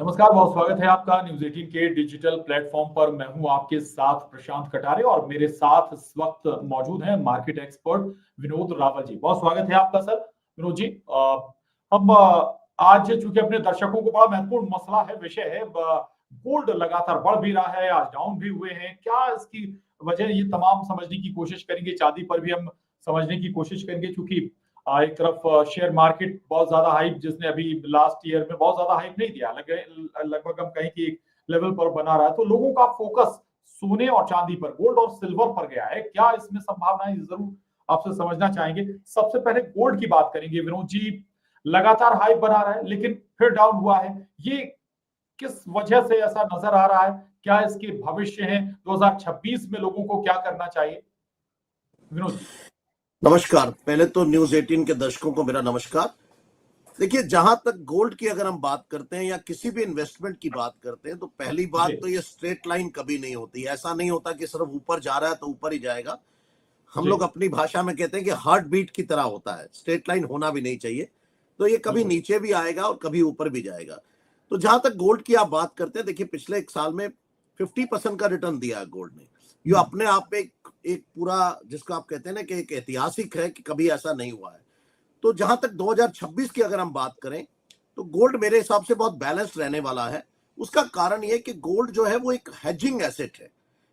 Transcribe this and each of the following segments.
नमस्कार, बहुत स्वागत है आपका न्यूज 18 के डिजिटल प्लेटफॉर्म पर। मैं हूं आपके साथ प्रशांत कटारे और मेरे साथ इस वक्त मौजूद हैं मार्केट एक्सपर्ट विनोद रावल जी। बहुत स्वागत है आपका सर। विनोद जी, हम आज चूंकि अपने दर्शकों को बड़ा महत्वपूर्ण मसला है, विषय है, गोल्ड लगातार बढ़ भी रहा है, आज डाउन भी हुए हैं, क्या इसकी वजह, ये तमाम समझने की कोशिश करेंगे। चांदी पर भी हम समझने की कोशिश करेंगे, क्योंकि एक तरफ शेयर मार्केट बहुत ज्यादा हाइप, जिसने अभी लास्ट ईयर में बहुत ज्यादा हाइप नहीं दिया, लगभग हम कहें कि एक लेवल पर बना रहा है, तो लोगों का फोकस सोने और चांदी पर, गोल्ड और सिल्वर पर गया है। क्या इसमें संभावना है, जरूर आपसे समझना चाहेंगे। सबसे पहले गोल्ड की बात करेंगे। विनोद जी, लगातार हाइप बना रहा है लेकिन फिर डाउन हुआ है, ये किस वजह से ऐसा नजर आ रहा है? क्या इसके भविष्य है? 2026 में लोगों को क्या करना चाहिए? विनोद जी। नमस्कार। पहले तो न्यूज 18 के दर्शकों को मेरा नमस्कार। देखिए, जहां तक गोल्ड की अगर हम बात करते हैं या किसी भी इन्वेस्टमेंट की बात करते हैं, तो पहली बात तो ये स्ट्रेट लाइन कभी नहीं होती। ऐसा नहीं होता कि सिर्फ ऊपर जा रहा है तो ऊपर ही जाएगा। हम लोग अपनी भाषा में कहते हैं कि हार्ट बीट की तरह होता है, स्ट्रेट लाइन होना भी नहीं चाहिए। तो ये कभी नीचे भी आएगा और कभी ऊपर भी जाएगा। तो जहां तक गोल्ड की आप बात करते हैं, देखिए पिछले एक साल में 50% का रिटर्न दिया है गोल्ड ने। ये अपने आप में एक पूरा, जिसको आप कहते हैं ना कि एक ऐतिहासिक है कि कभी ऐसा नहीं हुआ है। तो जहां तक 2026 की अगर हम बात करें, तो गोल्ड मेरे हिसाब से बहुत बैलेंस्ड रहने वाला है। उसका कारण यह कि गोल्ड जो है वो एक हेजिंग एसेट है,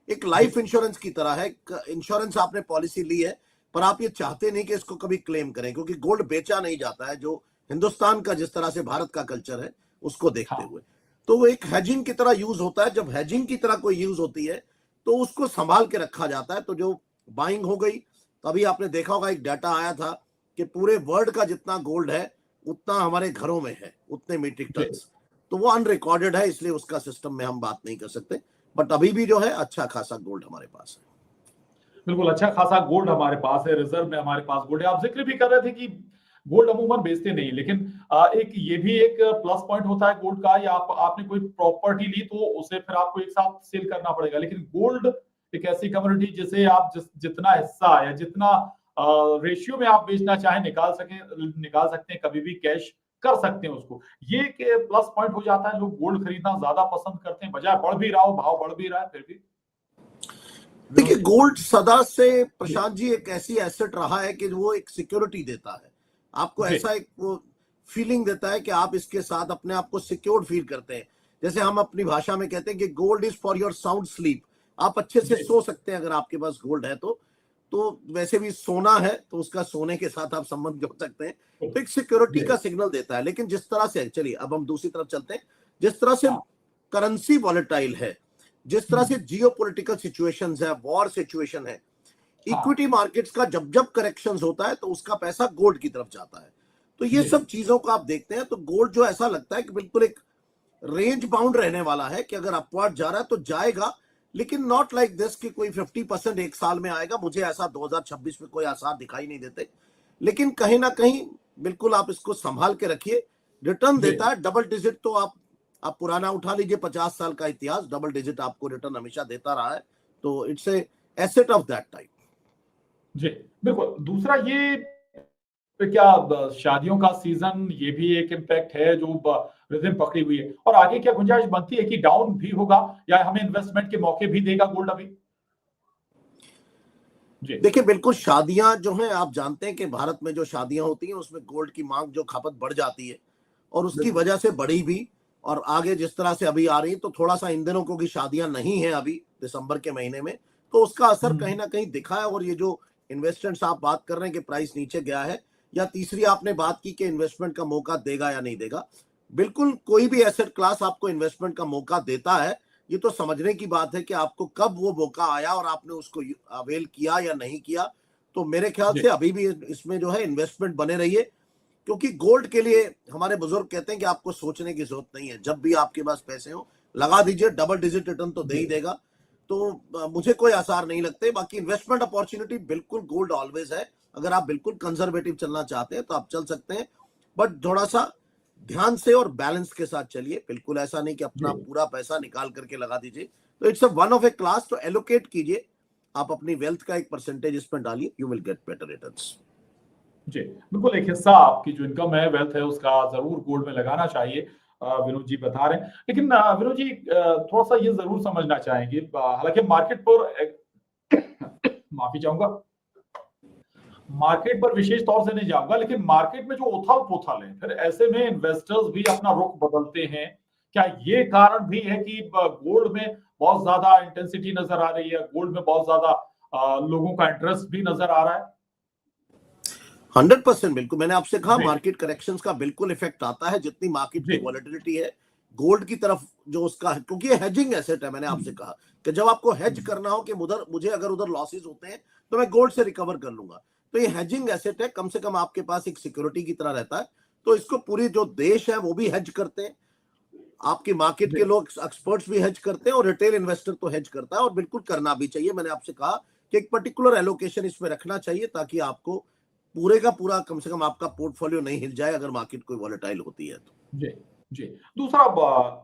एक लाइफ इंश्योरेंस की तरह है। इंश्योरेंस आपने पॉलिसी ली है, पर आप ये चाहते नहीं कि इसको कभी क्लेम करें, क्योंकि गोल्ड बेचा नहीं जाता है, जो हिंदुस्तान का, जिस तरह से भारत का कल्चर है उसको देखते हुए। तो वो एक हेजिंग की तरह यूज होता है। जब हेजिंग की तरह कोई यूज होती है तो उसको संभाल के रखा जाता है। तो जो बाइंग हो गई, तो अभी आपने देखा होगा एक डाटा आया था कि पूरे वर्ल्ड का जितना गोल्ड है उतना हमारे घरों में है, उतने मीट्रिक टन। तो वो अनरिकॉर्डेड है, इसलिए उसका सिस्टम में हम बात नहीं कर सकते। बट अभी भी जो है अच्छा खासा गोल्ड हमारे पास है। बिल्कुल, अच्छा खासा गोल्ड हमारे पास है, रिजर्व में हमारे पास गोल्ड है। आप जिक्र भी कर रहे थे कि गोल्ड अमूमन बेचते नहीं, लेकिन एक ये भी एक प्लस पॉइंट होता है गोल्ड का, या आपने कोई प्रॉपर्टी ली तो उसे फिर आपको एक साथ सेल करना पड़ेगा। लेकिन गोल्ड एक ऐसी कमोडिटी जिसे आप जितना हिस्सा या जितना रेशियो में आप बेचना चाहें निकाल सकते हैं, कभी भी कैश कर सकते हैं उसको। ये प्लस पॉइंट हो जाता है, लोग गोल्ड खरीदना ज्यादा पसंद करते हैं, बजाय बढ़ भी रहा हो, भाव बढ़ भी रहा है फिर भी। देखिए, गोल्ड सदा से प्रशांत जी एक ऐसी एसेट रहा है कि वो एक सिक्योरिटी देता है आपको। ऐसा एक वो फीलिंग देता है कि आप इसके साथ अपने आप को सिक्योर्ड फील करते हैं। जैसे हम अपनी भाषा में कहते हैं कि gold is for your sound sleep. आप अच्छे से सो सकते हैं अगर आपके पास गोल्ड है तो वैसे भी सोना है तो उसका सोने के साथ आप संबंध जोड़ सकते हैं। तो एक सिक्योरिटी का सिग्नल देता है। लेकिन जिस तरह से, चलिए अब हम दूसरी तरफ चलते हैं, जिस तरह से करेंसी वॉलेटाइल है, जिस तरह से जियोपॉलिटिकल सिचुएशंस है, वॉर सिचुएशन है, इक्विटी मार्केट्स का जब जब करेक्शंस होता है तो उसका पैसा गोल्ड की तरफ जाता है। तो ये सब चीजों को आप देखते हैं तो गोल्ड जो ऐसा लगता है कि बिल्कुल एक रेंज बाउंड रहने वाला है कि अगर अपवर्ड जा रहा है तो जाएगा, लेकिन नॉट लाइक दिस कि कोई 50% एक साल में आएगा। मुझे ऐसा 2026 में कोई आसार दिखाई नहीं देते। लेकिन कहीं ना कहीं बिल्कुल आप इसको संभाल के रखिए। रिटर्न देता है डबल डिजिट। तो आप पुराना उठा लीजिए, 50 साल का इतिहास, डबल डिजिट आपको रिटर्न हमेशा देता रहा है। तो it's a asset of that type. जी बिल्कुल। दूसरा, ये क्या शादियों का सीजन, ये भी एक इम्पैक्ट है जो रिदम पकड़ी हुई है, और आगे क्या गुंजाइश बनती है कि डाउन भी होगा या हमें इन्वेस्टमेंट के मौके भी देगा गोल्ड अभी? देखिए, बिल्कुल शादियां जो हैं, आप जानते हैं कि भारत में जो शादियां होती हैं उसमें गोल्ड की मांग जो खपत बढ़ जाती है, और उसकी वजह से बढ़ी भी। और आगे जिस तरह से अभी आ रही है, तो थोड़ा सा इन दिनों क्योंकि शादियां नहीं है अभी दिसंबर के महीने में, तो उसका असर कहीं ना कहीं दिखा है। और ये जो इन्वेस्टमेंट्स आप बात कर रहे हैं कि प्राइस नीचे गया है, या तीसरी आपने बात की कि इन्वेस्टमेंट का मौका देगा या नहीं देगा, बिल्कुल कोई भी एसेट क्लास आपको इन्वेस्टमेंट का मौका देता है। ये तो समझने की बात है कि आपको कब वो मौका आया और आपने उसको अवेल किया या नहीं किया। तो मेरे ख्याल से अभी भी इसमें जो है इन्वेस्टमेंट बने रहिए, क्योंकि गोल्ड के लिए हमारे बुजुर्ग कहते हैं कि आपको सोचने की जरूरत नहीं है। जब भी आपके पास पैसे हो लगा दीजिए, डबल डिजिट रिटर्न तो दे ही देगा। तो मुझे कोई आसार नहीं लगते। बाकी इन्वेस्टमेंट अपॉर्चुनिटी बिल्कुल गोल्ड ऑलवेज है। अगर आप बिल्कुल कंजर्वेटिव चलना चाहते हैं तो आप चल सकते हैं, बट थोड़ा सा ध्यान से और बैलेंस के साथ चलिए। बिल्कुल ऐसा नहीं कि अपना पूरा पैसा निकाल करके लगा दीजिए। तो it's a one of a class. तो एलोकेट कीजिए, आप अपनी वेल्थ का एक परसेंटेज इसमें डालिए, you will get better returns. जी बिल्कुल, एक हिस्सा आपकी जो इनकम है, वेल्थ है, उसका जरूर गोल्ड में लगाना चाहिए। विनोद जी बता रहे हैं। लेकिन विनोद जी थोड़ा सा ये जरूर समझना चाहेंगे, हालांकि मार्केट पर माफी चाहूंगा, मार्केट पर विशेष तौर से नहीं जाऊंगा, लेकिन मार्केट में जो उथल पुथल है, फिर ऐसे में इन्वेस्टर्स भी अपना रुख बदलते हैं। क्या ये कारण भी है कि गोल्ड में बहुत ज्यादा इंटेंसिटी नजर आ रही है, गोल्ड में बहुत ज्यादा लोगों का इंटरेस्ट भी नजर आ रहा है? 100% बिल्कुल, मैंने आपसे कहा जी मार्केट करेक्शंस का बिल्कुल इफेक्ट आता है, जितनी मार्केट जी की वॉलेटिलिटी है गोल्ड की तरफ जो उसका है, क्योंकि ये हेजिंग एसेट है। मैंने आपसे कहा कि जब आपको हेज करना हो कि उधर मुझे अगर उधर लॉसेस होते हैं तो मैं गोल्ड से रिकवर कर लूंगा, तो ये हेजिंग एसेट है, कम से कम आपके पास एक सिक्योरिटी की तरह रहता है। तो इसको पूरी जो देश है वो भी हेज करते हैं, आपकी मार्केट जी के लोग एक्सपर्ट्स भी हेज करते हैं और रिटेल इन्वेस्टर तो हेज करता है, और बिल्कुल करना भी चाहिए। मैंने आपसे कहा कि एक पर्टिकुलर एलोकेशन इसमें रखना चाहिए ताकि आपको पूरे का पूरा कम से कम आपका पोर्टफोलियो नहीं हिल जाए अगर मार्केट कोई वॉलेटाइल होती है तो। जी जी। दूसरा,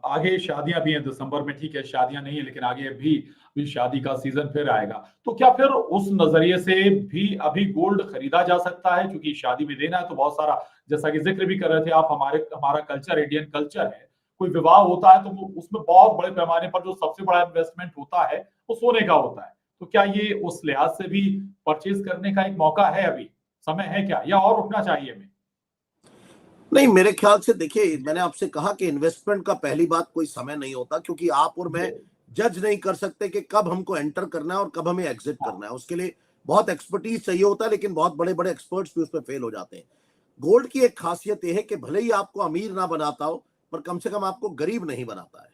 आगे शादियां भी हैं दिसंबर में, ठीक है शादियां नहीं है लेकिन आगे भी शादी का सीजन फिर आएगा, तो क्या फिर उस नजरिए से भी अभी गोल्ड खरीदा जा सकता है? क्योंकि शादी में देना है तो बहुत सारा, जैसा कि जिक्र भी कर रहे थे आप, हमारा कल्चर इंडियन कल्चर है, कोई विवाह होता है तो उसमें बहुत बड़े पैमाने पर जो सबसे बड़ा इन्वेस्टमेंट होता है वो सोने का होता है। तो क्या ये उस लिहाज से भी परचेज करने का एक मौका है, अभी समय है क्या, या और रुकना चाहिए हमें? नहीं, मेरे ख्याल से देखिए, मैंने आपसे कहा कि इन्वेस्टमेंट का पहली बात कोई समय नहीं होता, क्योंकि आप और जी मैं जज नहीं कर सकते कि कब हमको एंटर करना है और कब हमें एग्जिट हाँ करना है। उसके लिए बहुत एक्सपर्टीज चाहिए होता है, लेकिन बहुत बड़े बड़े एक्सपर्ट्स भी उसमें फेल हो जाते हैं। गोल्ड की एक खासियत यह है कि भले ही आपको अमीर ना बनाता हो, पर कम से कम आपको गरीब नहीं बनाता है।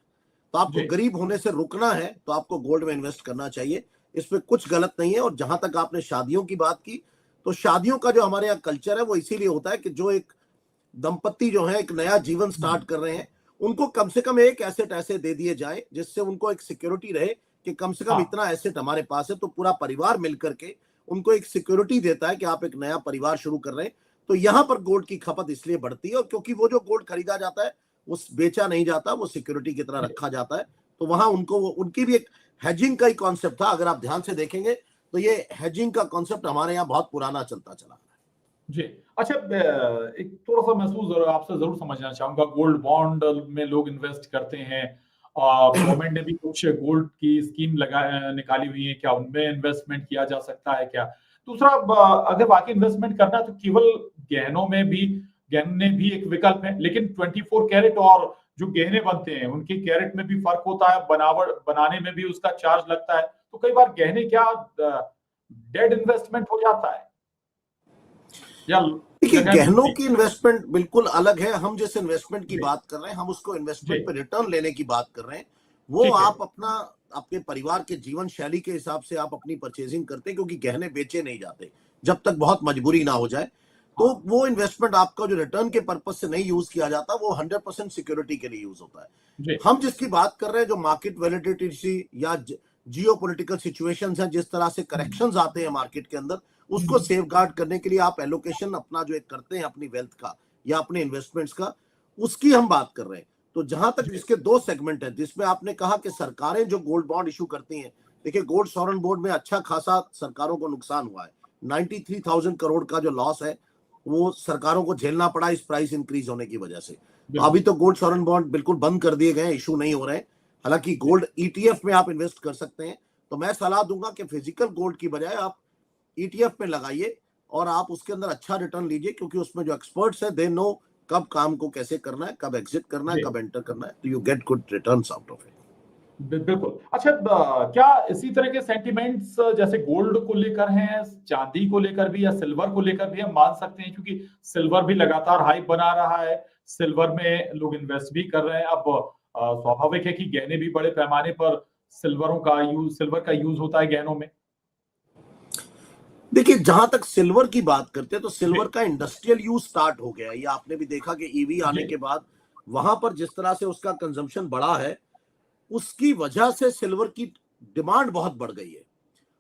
तो आपको जी गरीब होने से रुकना है तो आपको गोल्ड में इन्वेस्ट करना चाहिए, इसमें कुछ गलत नहीं है। और जहां तक आपने शादियों की बात की, तो शादियों का जो हमारे यहाँ कल्चर है वो इसीलिए होता है कि जो एक दंपत्ति जो है एक नया जीवन स्टार्ट कर रहे हैं, उनको कम से कम एक एसेट ऐसे दे दिए जाए जिससे उनको एक सिक्योरिटी रहे कि कम से कम हाँ इतना एसेट हमारे पास है, तो पूरा परिवार मिलकर के उनको एक सिक्योरिटी देता है कि आप एक नया परिवार शुरू कर रहे हैं। तो यहां पर गोल्ड की खपत इसलिए बढ़ती है, और क्योंकि वो जो गोल्ड खरीदा जाता है वो बेचा नहीं जाता, वो सिक्योरिटी की तरह जी रखा जाता है। तो वहां उनको उनकी भी एक हेजिंग का ही कॉन्सेप्ट था। अगर आप ध्यान से देखेंगे तो ये हेजिंग का कॉन्सेप्ट हमारे यहाँ बहुत पुराना चलता चला है। जी। अच्छा, एक थोड़ा सा महसूस आपसे जरूर समझना चाहूंगा, गोल्ड बॉन्ड में लोग इन्वेस्ट करते हैं, गवर्नमेंट ने भी कुछ गोल्ड की स्कीम निकाली हुई है, क्या उनमें इन्वेस्टमेंट किया जा सकता है क्या? दूसरा, अगर वाकई इन्वेस्टमेंट करना है तो केवल गहनों में भी, गहने भी एक विकल्प है, लेकिन 24 कैरेट और जो गहने बनते हैं उनके कैरेट में भी फर्क होता है, बनावट बनाने में भी उसका चार्ज लगता है, तो कई बार गहने क्या डेड इन्वेस्टमेंट हो जाता है, या देखिए, जगह गहनों मिलती? की इन्वेस्टमेंट बिल्कुल अलग है। हम जिस इन्वेस्टमेंट की जी बात कर रहे हैं, हम उसको जी इन्वेस्टमेंट पे रिटर्न लेने की बात कर रहे हैं। वो ठीक है। आप अपना आपके परिवार के जीवन शैली के हिसाब से आप अपनी परचेजिंग करते हैं, क्योंकि गहने बेचे नहीं जाते जब तक बहुत मजबूरी ना हो जाए। तो हाँ वो इन्वेस्टमेंट आपका जो रिटर्न के पर्पज से नहीं यूज किया जाता, वो 100% सिक्योरिटी के लिए यूज होता है। जी हम जिसकी बात कर रहे हैं, जो मार्केट वैलिडिटी या जियो पोलिटिकल सिचुएशन है, जिस तरह से करेक्शंस आते हैं मार्केट के अंदर, उसको सेफ गार्ड करने के लिए आप एलोकेशन अपना जो एक करते हैं अपनी वेल्थ का या अपने इन्वेस्टमेंट्स का, उसकी हम बात कर रहे हैं। तो जहां तक जी इसके दो सेगमेंट है, जिसमें आपने कहा कि सरकारें जो गोल्ड बॉन्ड इशू करती हैं, देखिए गोल्ड सॉवरेन बोर्ड में अच्छा खासा सरकारों को नुकसान हुआ है। 93,000 करोड़ का जो लॉस है वो सरकारों को झेलना पड़ा इस प्राइस इंक्रीज होने की वजह से। तो अभी बिल्कुल। तो गोल्ड सॉवरेन बॉन्ड बिल्कुल बंद कर दिए गए, इशू नहीं हो रहे हैं। हालांकि जी गोल्ड ईटीएफ में आप इन्वेस्ट कर सकते हैं। तो मैं सलाह दूंगा कि फिजिकल गोल्ड की बजाय आप ईटीएफ में लगाइए और आप उसके अंदर अच्छा रिटर्न लीजिए, क्योंकि उसमें जो एक्सपर्ट्स है दे नो कब काम को कैसे करना है, कब एग्जिट करना है, जी कब एंटर करना है। तो you get good returns out of it. बिल्कुल। अच्छा, क्या इसी तरह के सेंटिमेंट्स जैसे गोल्ड को लेकर हैं, चांदी को लेकर भी या सिल्वर को लेकर भी हम मान सकते हैं? क्योंकि सिल्वर भी लगातार हाइप बना रहा है, सिल्वर में लोग इन्वेस्ट भी कर रहे हैं। अब स्वाभाविक है कि गहने भी बड़े पैमाने पर सिल्वर का यूज होता है गहनों में। देखिए, जहां तक सिल्वर की बात करते हैं, तो जी सिल्वर का इंडस्ट्रियल यूज स्टार्ट हो गया है। ये आपने भी देखा कि ईवी जी आने के बाद वहां पर जिस तरह से उसका कंजम्पशन बढ़ा है, उसकी वजह से सिल्वर की डिमांड बहुत बढ़ गई है।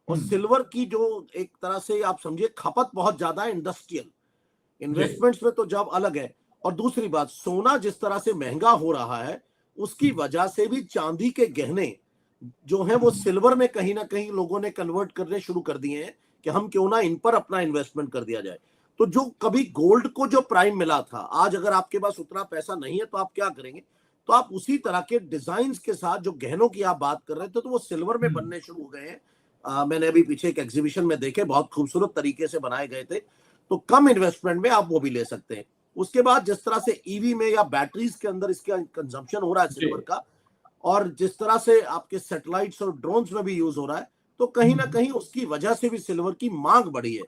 और हम्म सिल्वर की जो एक तरह से आप समझिए खपत बहुत ज्यादा है इंडस्ट्रियल। जी इन्वेस्टमेंट्स में तो जॉब अलग है। और दूसरी बात, सोना जिस तरह से महंगा हो रहा है, उसकी वजह से भी चांदी के गहने जो हैं वो हम्म, सिल्वर में कहीं ना कहीं लोगों ने कन्वर्ट करने शुरू कर दिए हैं कि हम क्यों ना इन पर अपना इन्वेस्टमेंट कर दिया जाए। तो जो कभी गोल्ड को जो प्राइम मिला था, आज अगर आपके पास उतना पैसा नहीं है तो आप क्या करेंगे? तो आप उसी तरह के डिजाइन के साथ जो गहनों की आप बात कर रहे थे तो वो सिल्वर में बनने शुरू हो गए हैं। मैंने अभी पीछे एक एग्जीबिशन में देखे, बहुत खूबसूरत तरीके से बनाए गए थे। तो कम इन्वेस्टमेंट में आप वो भी ले सकते हैं। उसके बाद जिस तरह से ईवी में या बैटरीज के अंदर इसका कंजम्पशन हो रहा है सिल्वर का, और जिस तरह से आपके सैटेलाइट्स और ड्रोन्स में भी यूज हो रहा है, तो कहीं ना कहीं उसकी वजह से भी सिल्वर की मांग बढ़ी है।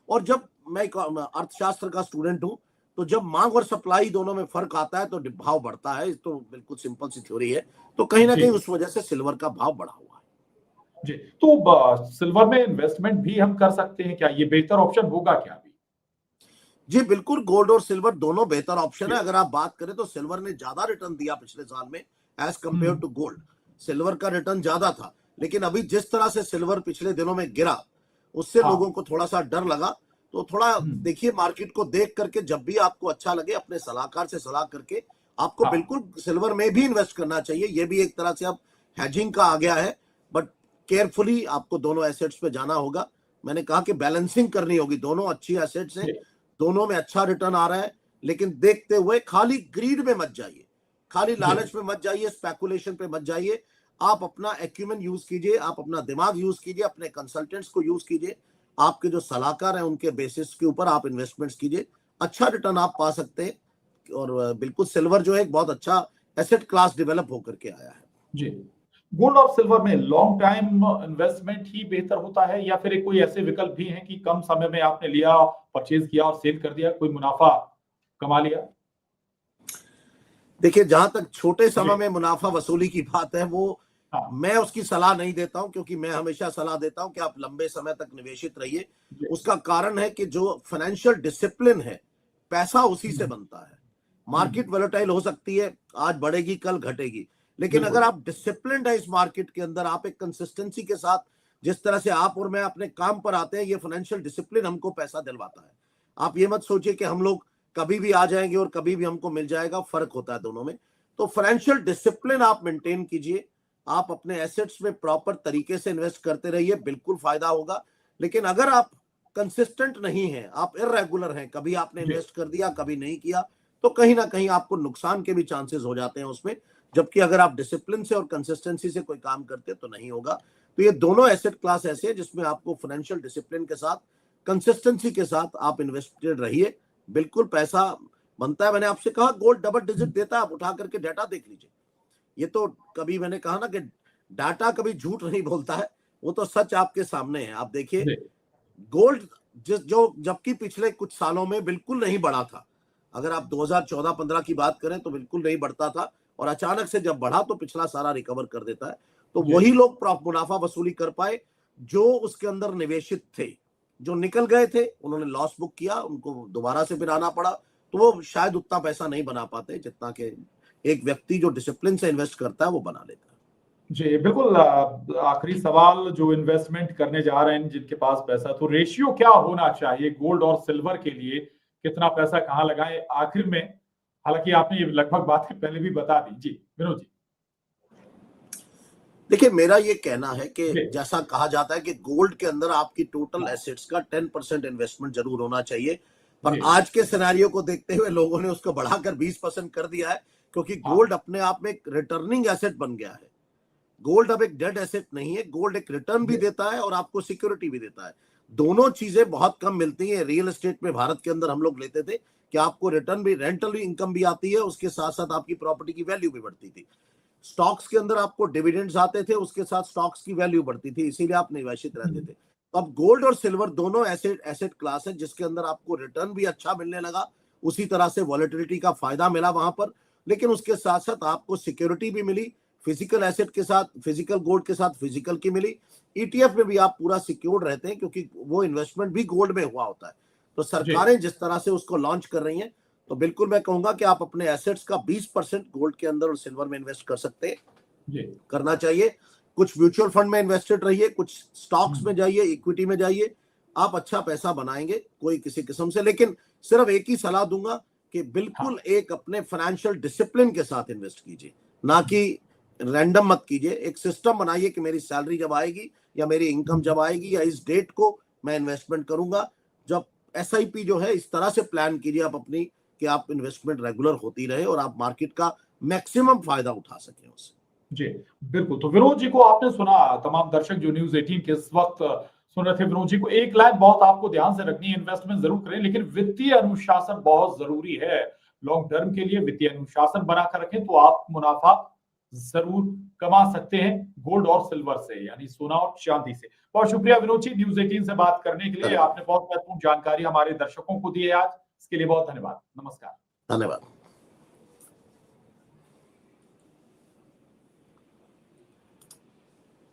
और जब मैं एक अर्थशास्त्र का स्टूडेंट हूं, तो जब मांग और सप्लाई दोनों में फर्क आता है तो भाव बढ़ता है। तो बिल्कुल सिंपल सी थ्योरी है। तो कहीं ना कहीं उस वजह से सिल्वर का भाव बढ़ा हुआ है। जी, तो सिल्वर में इन्वेस्टमेंट भी हम कर सकते हैं क्या? ये बेहतर ऑप्शन होगा क्या अभी? जी बिल्कुल, गोल्ड और सिल्वर दोनों बेहतर ऑप्शन है। अगर आप बात करें तो सिल्वर ने ज्यादा रिटर्न दिया पिछले साल में as compared to gold. Silver का रिटर्न ज्यादा था, लेकिन अभी जिस तरह से सिल्वर पिछले दिनों में गिरा, उससे लोगों को थोड़ा सा डर लगा। तो थोड़ा देखिए, मार्केट को देख करके जब भी आपको अच्छा लगे अपने सलाहकार से सलाह करके आपको बिल्कुल सिल्वर में भी इन्वेस्ट करना चाहिए। ये भी एक तरह से अब हेजिंग का आ गया है, बट केयरफुली आपको दोनों एसेट्स पे जाना होगा। मैंने कहा कि बैलेंसिंग करनी होगी, दोनों अच्छी एसेट्स हैं, दोनों में अच्छा रिटर्न आ रहा है, लेकिन देखते हुए खाली ग्रीड में मत जाइए, खाली लालच में मत जाइए, स्पेकुलेशन पे मत जाइए। आप अपना एक्यूमेंट यूज कीजिए, आप अपना दिमाग यूज कीजिए, अपने कंसल्टेंट्स को यूज कीजिए, आपके जो सलाहकार हैं उनके बेसिस के ऊपर आप इन्वेस्टमेंट्स कीजिए, अच्छा रिटर्न आप पा सकते हैं। और बिल्कुल सिल्वर जो है एक बहुत अच्छा एसेट क्लास डेवलप होकर के आया है। जी, गोल्ड और सिल्वर में लॉन्ग टाइम इन्वेस्टमेंट ही बेहतर होता है या फिर कोई ऐसे विकल्प भी हैं कि कम समय में आपने लिया, परचेज किया और सेल कर दिया, कोई मुनाफा कमा लिया? देखिए, जहां तक छोटे समय में मुनाफा वसूली की बात है, वो मैं उसकी सलाह नहीं देता हूं, क्योंकि मैं हमेशा सलाह देता हूं कि आप लंबे समय तक निवेशित रहिए। उसका कारण है कि जो फाइनेंशियल डिसिप्लिन है, पैसा उसी से बनता है। मार्केट वोलेटाइल हो सकती है, आज बढ़ेगी कल घटेगी, लेकिन अगर आप डिसिप्लिन है इस मार्केट के अंदर, आप एक कंसिस्टेंसी के साथ, जिस तरह से आप और मैं अपने काम पर आते हैं, ये फाइनेंशियल डिसिप्लिन हमको पैसा दिलवाता है। आप ये मत सोचिए कि हम लोग कभी भी आ जाएंगे और कभी भी हमको मिल जाएगा, फर्क होता है दोनों में। तो फाइनेंशियल डिसिप्लिन आप मेंटेन कीजिए, आप अपने एसेट्स में प्रॉपर तरीके से इन्वेस्ट करते रहिए, बिल्कुल फायदा होगा। लेकिन अगर आप कंसिस्टेंट नहीं है, आप इर्रेगुलर हैं, कभी आपने इन्वेस्ट कर दिया कभी नहीं किया, तो कहीं ना कहीं आपको नुकसान के भी चांसेस हो जाते हैं उसमें। जबकि अगर आप डिसिप्लिन से और कंसिस्टेंसी से कोई काम करते तो नहीं होगा। तो ये दोनों एसेट क्लास ऐसे हैं जिसमें आपको फाइनेंशियल डिसिप्लिन के साथ, कंसिस्टेंसी के साथ आप इन्वेस्टेड रहिए, बिल्कुल पैसा बनता है। मैंने आपसे कहा गोल्ड डबल डिजिट देता है, आप उठा करके डाटा देख लीजिए। ये तो कभी मैंने कहा ना कि डाटा कभी झूठ नहीं बोलता है, वो तो सच आपके सामने है। आप देखिए, गोल्ड जो जबकि पिछले कुछ सालों में बिल्कुल नहीं बढ़ा था, अगर आप 2014-15 की बात करें तो बिल्कुल नहीं बढ़ता था, और अचानक से जब बढ़ा तो पिछला सारा रिकवर कर देता है। तो वही लोग मुनाफा वसूली कर पाए जो उसके अंदर निवेशित थे। जो निकल गए थे उन्होंने लॉस बुक किया, उनको दोबारा से फिर आना पड़ा, तो वो शायद उतना पैसा नहीं बना पाते जितना कि एक व्यक्ति जो डिसिप्लिन से इन्वेस्ट करता है वो बना लेता है। जी बिल्कुल। आखिरी सवाल, जो इन्वेस्टमेंट करने जा रहे हैं जिनके पास पैसा, तो रेशियो क्या होना चाहिए गोल्ड और सिल्वर के लिए? कितना पैसा कहाँ लगाएं आखिर में? हालांकि आपने ये लगभग बातें पहले भी बता दी। जी विनोद जी। देखिए, मेरा ये कहना है कि जैसा कहा जाता है कि गोल्ड के अंदर आपकी टोटल एसेट्स का 10% इन्वेस्टमेंट जरूर होना चाहिए, पर आज के सिनेरियो को देखते हुए लोगों ने उसको बढ़ाकर 20% कर दिया है, क्योंकि गोल्ड अपने आप में एक रिटर्निंग एसेट बन गया है। गोल्ड अब एक डेड एसेट नहीं है, गोल्ड एक रिटर्न भी देता है और आपको सिक्योरिटी भी देता है। दोनों चीजें बहुत कम मिलती हैं। रियल एस्टेट में भारत के अंदर हम लोग लेते थे कि आपको रिटर्न भी, रेंटल इनकम भी आती है, उसके साथ साथ आपकी प्रॉपर्टी की वैल्यू भी बढ़ती थी। स्टॉक्स के अंदर आपको डिविडेंड्स आते थे, उसके साथ स्टॉक्स की वैल्यू बढ़ती थी, इसीलिए आप निवेशित रहते थे। तो अब गोल्ड और सिल्वर दोनों एसेट क्लास है जिसके अंदर आपको रिटर्न भी अच्छा मिलने लगा, उसी तरह से वॉलेटिलिटी का फायदा मिला वहां पर, लेकिन उसके साथ साथ आपको सिक्योरिटी भी मिली। फिजिकल एसेट के साथ, फिजिकल गोल्ड के साथ फिजिकल की मिली। ईटीएफ में भी आप पूरा सिक्योर्ड रहते हैं, क्योंकि वो इन्वेस्टमेंट भी गोल्ड में हुआ होता है। तो सरकारें जिस तरह से उसको लॉन्च कर रही हैं, तो बिल्कुल मैं कहूंगा कि आप अपने एसेट्स का 20% गोल्ड के अंदर और सिल्वर में इन्वेस्ट कर सकते हैं, करना चाहिए। कुछ म्यूचुअल फंड में इन्वेस्टेड रहिए, कुछ स्टॉक्स में जाइए, इक्विटी में जाइए, आप अच्छा पैसा बनाएंगे कोई किसी किस्म से। लेकिन सिर्फ एक ही सलाह दूंगा कि बिल्कुल एक अपने फाइनेंशियल डिसिप्लिन के साथ इन्वेस्ट कीजिए, ना कि रैंडम मत कीजिए। एक सिस्टम बनाइए कि मेरी सैलरी जब आएगी या मेरी इनकम जब आएगी या इस डेट को मैं इन्वेस्टमेंट करूंगा। जब एसआईपी जो है, इस तरह से प्लान कीजिए आप अपनी कि आप इन्वेस्टमेंट रेगुलर होती रहे और आप मार्केट का मैक्सिमम फायदा उठा सकें उससे। जी, बिल्कुल। तो विनोद जी को आपने सुना, तमाम दर्शक जो न्यूज़ 18 के इस वक्त सुन रहे थे विनोद जी को, एक लाइन बहुत आपको ध्यान से रखनी है, इन्वेस्टमेंट जरूर करें लेकिन वित्तीय अनुशासन बहुत जरूरी है। लॉन्ग टर्म के लिए वित्तीय अनुशासन बनाकर रखें तो आप मुनाफा जरूर कमा सकते हैं गोल्ड और सिल्वर से, यानी सोना और चांदी से। बहुत शुक्रिया विनोद जी न्यूज़ 18 से बात करने के लिए, आपने बहुत महत्वपूर्ण जानकारी हमारे दर्शकों को दी है आज, इसके लिए बहुत धन्यवाद। नमस्कार। धन्यवाद।